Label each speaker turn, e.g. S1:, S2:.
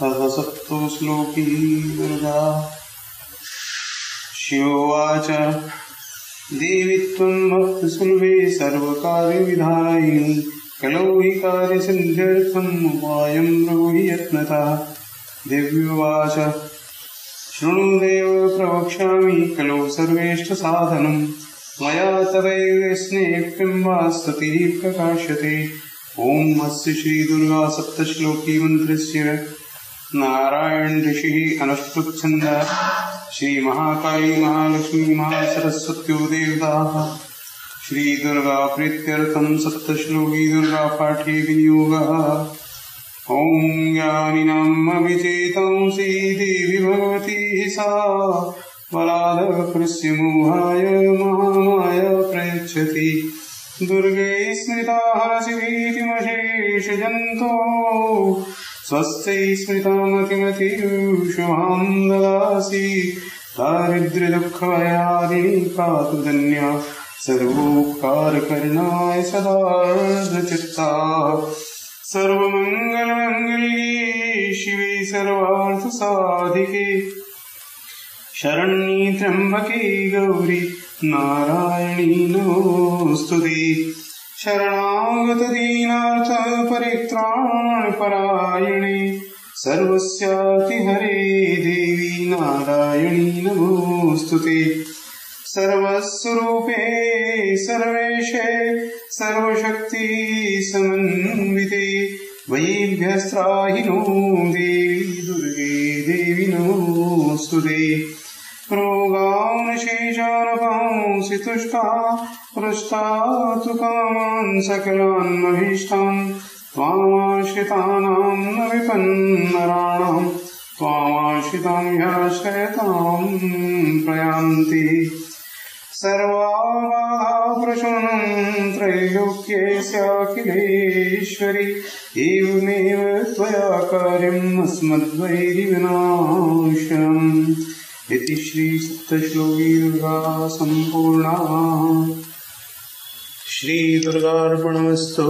S1: अथ सप्तो श्लोकी दुर्गा। शिवोवाच देवी त्वं भक्तसुलभे सर्वकार्यविधायिनी कलौ हि कार्यसिद्ध्यर्थम् उपायं ब्रूहि यत्नतः। देव्युवाच शृणु देव प्रवक्ष्यामि कलौ सर्वेष्टसाधनं मया तदैव स्नेहबिम्बास्ततिः प्रकाश्यते। ॐ अस्य श्रीदुर्गा सप्तश्लोकी मन्त्रस्य नारायण ऋषिः अनुष्टुप्छन्दः श्रीमहाकाली महालक्ष्मी महासरस्वत्यो देवताः। श्रीदुर्गा प्रीत्यर्थं सप्तश्लोकी दुर्गा पाठे विनियोगः। ॐ ज्ञानिनाम् अभिचेतांसि देवी भगवती सा बलादपरस्य मोहाय महामाया प्रयच्छति। दुर्गे स्मृता शिवीतिमशेषजन्तो स्वस्यै स्मृता मतिमतिषुभां ददासि। दारिद्र्यदुःखभयारिणी पातु धन्या सर्वोपकारकरणाय सदार्धचित्ता। सर्वमङ्गलमङ्गल्ये शिवे सर्वार्थसाधिके शरण्ये त्र्यम्बके गौरी नारायणी नमोस्तुते। शरणागतदीनार्थ परित्राणपरायणे सर्वस्यातिहरे देवी नारायणी नमोस्तुते। सर्वस्वरूपे सर्वेशे सर्वशक्ति समन्विते वैभ्यस्त्राहि नो देवी दुर्गे देवी नमोस्तुते। रोगानशेषानपांसि तुष्टा पृष्टा तु कामान् सकलान्मभीष्टान् त्वामाश्रितानां न विपन्नराणां त्वामाश्रितां ह्याश्रयतां प्रयान्ति। सर्वाबाधाप्रशमनं त्रैलोक्यस्याखिलेश्वरि एवमेव त्वया कार्यम् अस्मद्वैरिविनाशनम्। इति श्री सप्तश्लोकी दुर्गा सम्पूर्णा। श्री दुर्गार्पणमस्तु।